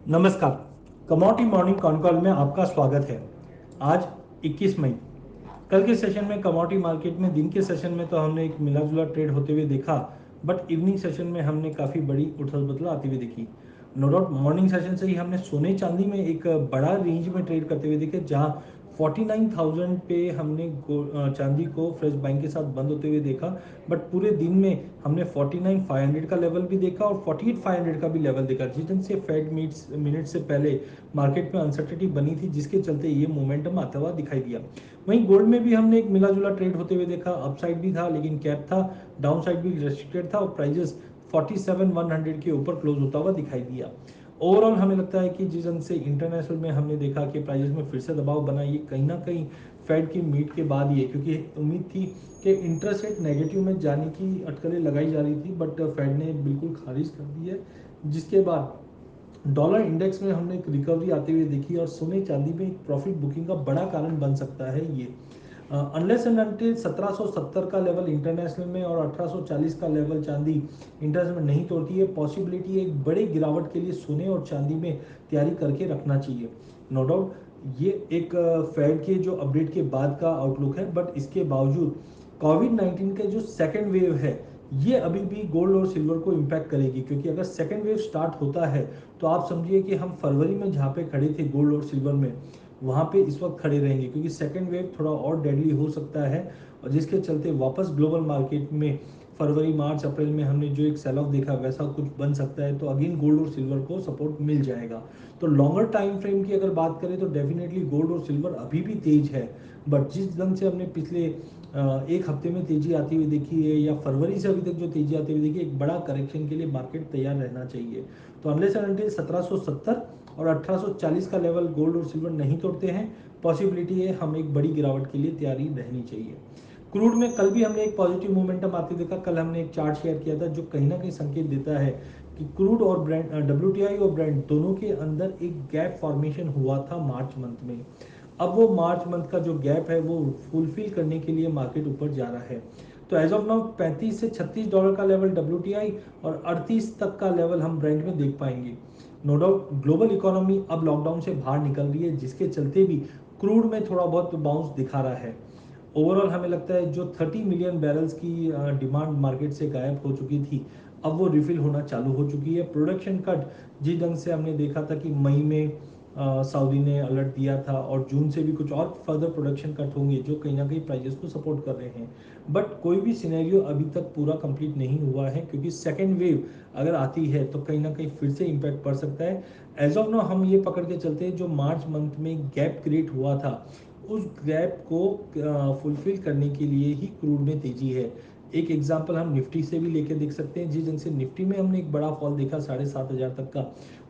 नमस्कार। Commodity morning con call में आपका स्वागत है। आज 21 मई। कल के सेशन में कमोडिटी मार्केट में दिन के सेशन में तो हमने एक मिला जुला ट्रेड होते हुए देखा, बट इवनिंग सेशन में हमने काफ़ी बड़ी उथल पुथल आती हुई देखी। नो डाउट मॉर्निंग सेशन से ही हमने सोने चांदी में एक बड़ा रेंज में ट्रेड करते हुए देखे, जहां 49,000 पे हमने चांदी को फ्रेश बाइंग के साथ बंद होते हुए देखा। बट पूरे दिन में हमने 49,500 का लेवल भी देखा और 48,500 का भी लेवल देखा, जिस ढंग से फेड मिनट से पहले मार्केट में अनसर्टेनिटी बनी थी, जिसके चलते ये मोमेंटम आता हुआ दिखाई दिया। वहीं गोल्ड में भी हमने एक मिला जुला ट्रेड होते हुए देखा। अपसाइड भी था लेकिन कैप था, डाउन साइड भी रेस्ट्रिक्टेड था और प्राइजेस 47,100 के ऊपर क्लोज होता हुआ दिखाई दिया। ओवरऑल हमें लगता है कि जिस ढंग से इंटरनेशनल में हमने देखा कि प्राइजेस में फिर से दबाव बना, ये कहीं ना कहीं फेड की मीट के बाद ही है, क्योंकि उम्मीद थी कि इंटरेस्ट रेट नेगेटिव में जाने की अटकलें लगाई जा रही थी, बट फेड ने बिल्कुल खारिज कर दी है, जिसके बाद डॉलर इंडेक्स में हमने एक रिकवरी आते हुए देखी और सोने चांदी में एक प्रॉफिट बुकिंग का बड़ा कारण बन सकता है ये। अनलेस एंड अनटिल 1770 का लेवल इंटरनेशनल में और 1840 का लेवल चांदी इंटरनेशनल में नहीं तोड़ती है, पॉसिबिलिटी एक बड़े गिरावट के लिए सोने और चांदी में तैयारी करके रखना चाहिए। नो डाउट ये एक फेड के जो अपडेट के बाद का आउटलुक है, बट इसके बावजूद कोविड-19 के जो सेकेंड वेव है, ये अभी भी गोल्ड और सिल्वर को इम्पैक्ट करेगी, क्योंकि अगर सेकेंड वेव स्टार्ट होता है तो आप समझिए कि हम फरवरी में जहाँ पे खड़े थे गोल्ड और सिल्वर में, वहाँ पे इस वक्त खड़े रहेंगे, क्योंकि सेकेंड वेव थोड़ा और डेडली हो सकता है, और जिसके चलते वापस ग्लोबल मार्केट में फरवरी मार्च अप्रैल में हमने जो एक सेल ऑफ देखा वैसा कुछ बन सकता है, तो अगेन गोल्ड और सिल्वर को सपोर्ट मिल जाएगा। तो लॉन्गर टाइम फ्रेम की अगर बात करें तो डेफिनेटली गोल्ड और सिल्वर अभी भी तेज है, बट जिस ढंग से हमने पिछले एक हफ्ते में तेजी आती हुई देखी है, या फरवरी से अभी तक जो तेजी आती हुई देखी है, एक बड़ा करेक्शन के लिए मार्केट तैयार रहना चाहिए। तो अनलेस एंड अनटिल 1770 और 1840 का लेवल गोल्ड और सिल्वर नहीं तोड़ते हैं, पॉसिबिलिटी है हम एक बड़ी गिरावट के लिए तैयारी रहनी चाहिए। क्रूड में कल भी हमने एक पॉजिटिव मोमेंटम आते देखा। कल हमने एक चार्ट शेयर किया था जो कहीं ना कहीं संकेत देता है कि क्रूड और ब्रेंट, WTI और ब्रेंट दोनों के अंदर एक गैप फॉर्मेशन हुआ था मार्च मंथ में। अब वो मार्च मंथ का जो गैप है वो फुलफिल करने के लिए मार्केट ऊपर जा रहा है। तो एज ऑफ नाउ 35 से $36 का लेवल WTI और 38 तक का लेवल हम ब्रेंट में देख पाएंगे। नो डाउट ग्लोबल इकोनॉमी अब लॉकडाउन से बाहर निकल रही है, जिसके चलते भी क्रूड में थोड़ा बहुत बाउंस दिखा रहा है। ओवरऑल हमें लगता है जो 30 मिलियन बैरल्स की डिमांड मार्केट से गायब हो चुकी थी, अब वो रिफिल होना चालू हो चुकी है। प्रोडक्शन कट जिस ढंग से हमने देखा था कि मई में सऊदी ने अलर्ट दिया था और जून से भी कुछ और फर्दर प्रोडक्शन कट होंगे, जो कहीं ना कहीं प्राइजेस को सपोर्ट कर रहे हैं। बट कोई भी सिनेरियो अभी तक पूरा कंप्लीट नहीं हुआ है, क्योंकि सेकेंड वेव अगर आती है तो कहीं ना कहीं फिर से इम्पैक्ट पड़ सकता है। एज ऑफ नो हम ये पकड़ के चलते हैं, जो मार्च मंथ में गैप क्रिएट हुआ था, उस गैप को फुलफिल करने के लिए ही क्रूड में तेजी है। एक एग्जांपल हम निफ्टी से भी लेके देख सकते हैं, जिस ढंग से निफ्टी में हमने एक बड़ा फॉल देखा 7,500 तक का,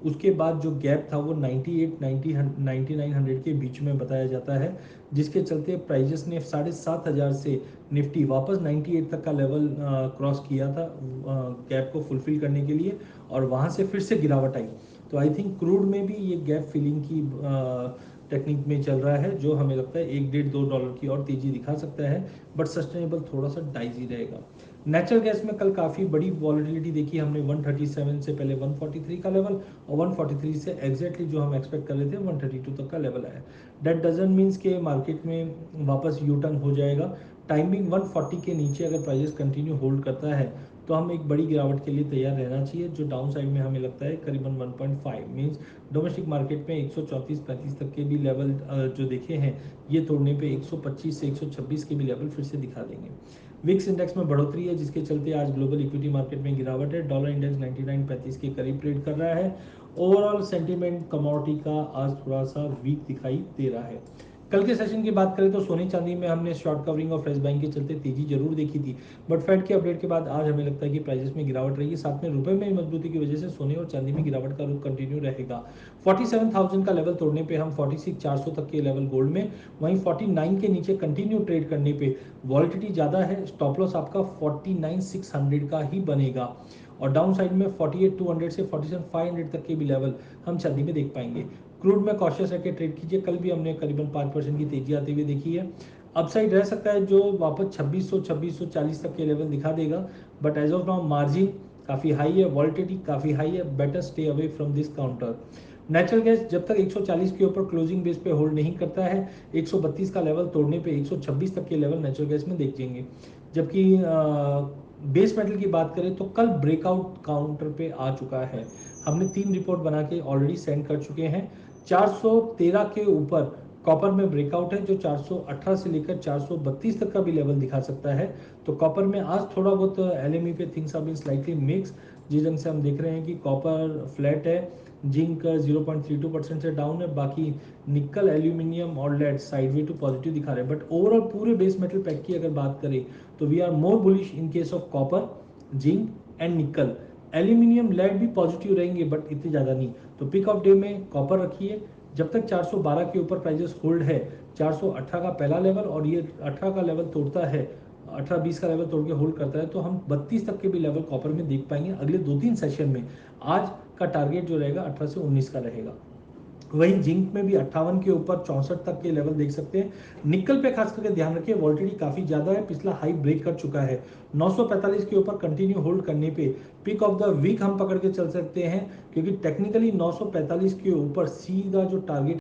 उसके बाद जो गैप था वो 98, 90, 9900 के बीच में बताया जाता है, जिसके चलते प्राइजेस ने 7,500 से निफ्टी वापस 98 तक का लेवल क्रॉस किया था गैप को फुलफिल करने के लिए, और वहाँ से फिर से गिरावट आई। तो आई थिंक क्रूड में भी ये गैप फिलिंग की टेक्निक में चल रहा है, जो हमें लगता है 1-1.5 $2 की और तेजी दिखा सकता है, बट सस्टेनेबल थोड़ा सा डाइजी रहेगा। नेचुरल गैस में कल काफ़ी बड़ी वॉलिटिलिटी देखी हमने। 137 से पहले 143 का लेवल, और 143 से एग्जैक्टली जो हम एक्सपेक्ट कर रहे थे 132 तक का लेवल आया। डेट डजन मीन्स के मार्केट में वापस यू टर्न हो जाएगा। टाइमिंग 140 के नीचे अगर प्राइजेस कंटिन्यू होल्ड करता है तो हम एक बड़ी गिरावट के लिए तैयार रहना चाहिए, जो डाउन साइड में हमें लगता है करीबन 1.5 मीन्स डोमेस्टिक मार्केट में 134-35 तक के भी लेवल जो देखे हैं, ये तोड़ने पे 125 से 126 के भी लेवल फिर से दिखा देंगे। विक्स इंडेक्स में बढ़ोतरी है, जिसके चलते आज ग्लोबल इक्विटी मार्केट में गिरावट है। डॉलर इंडेक्स 99.35 के करीब ट्रेड कर रहा है। ओवरऑल सेंटीमेंट कमोडिटी का आज थोड़ा सा वीक दिखाई दे रहा है। कल के सेशन की बात करें तो सोने चांदी में हमने शॉर्ट कवरिंग और फ्रेश बाइंग के चलते तेजी जरूर देखी थी, बट फेड के अपडेट के बाद आज हमें लगता है कि प्राइसेस में गिरावट रहेगी। साथ में रुपए में मजबूती की वजह से सोने और चांदी में गिरावट का रुख कंटिन्यू रहेगा। 47,000 का लेवल तोड़ने पे हम 46,400 तक के लेवल गोल्ड में, वहीं 49 के नीचे कंटिन्यू ट्रेड करने पे वॉलिटिलिटी ज़्यादा है, स्टॉप लॉस आपका 49,600 का ही बनेगा, और डाउन साइड में 48,200 से 47,500 तक के भी लेवल हम चांदी में देख पाएंगे। क्रूड में कॉशियस रह के ट्रेड कीजिए। कल भी हमने करीबन 5% की तेजी आते हुए देखी है। अपसाइड रह सकता है जो वापस 2600-2640 तक के लेवल दिखा देगा, but as of now margin काफ़ी हाई है, वॉलिटिलिटी काफ़ी हाई है, better stay away from this counter. Natural gas जब तक 140 के ऊपर क्लोजिंग बेस पे होल्ड नहीं करता है, 132 का लेवल तोड़ने पे 126 तक के लेवल नेचुरल गैस में देखेंगे। जबकि बेस मेटल की बात करें तो कल ब्रेकआउट काउंटर पे आ चुका है। हमने 3 रिपोर्ट बना के ऑलरेडी सेंड कर चुके हैं। 413 के ऊपर कॉपर में ब्रेकआउट है, जो 418 से लेकर 432 तक का भी लेवल दिखा सकता है। तो कॉपर में आज थोड़ा बहुत एलएमई पे things are been slightly mix, जिस ढंग से हम देख रहे हैं कि कॉपर फ्लैट है, जिंक 0.32% से डाउन है, बाकी निकल, एल्यूमिनियम और लेड साइडवे टू पॉजिटिव दिखा रहे हैं। बट ओवरऑल पूरे बेस मेटल पैक की अगर बात करें तो we are more bullish in case of copper, zinc and nickel. Aluminium, lead भी पॉजिटिव रहेंगे बट इतने ज़्यादा नहीं। तो पिक ऑफ डे में कॉपर रखिए। जब तक 412 के ऊपर प्राइजेस होल्ड है, 418 का पहला लेवल और ये 18 का लेवल तोड़ता है, 18-20 का लेवल तोड़ के होल्ड करता है, तो हम 32 तक के भी लेवल कॉपर में देख पाएंगे अगले 2-3 सेशन में। आज का टारगेट जो रहेगा 18 से 19 का रहेगा। वहीं जिंक में भी 58 के ऊपर 64 तक के लेवल देख सकते हैं। निकल पे खास करके ध्यान रखिए, वॉल्टिलिटी काफी ज्यादा है, पिछला हाई ब्रेक कर चुका है। 945 के ऊपर कंटिन्यू होल्ड करने पे पिक ऑफ द वीक हम पकड़ के चल सकते हैं, क्योंकि टेक्निकली 945 के ऊपर सीधा जो टारगेट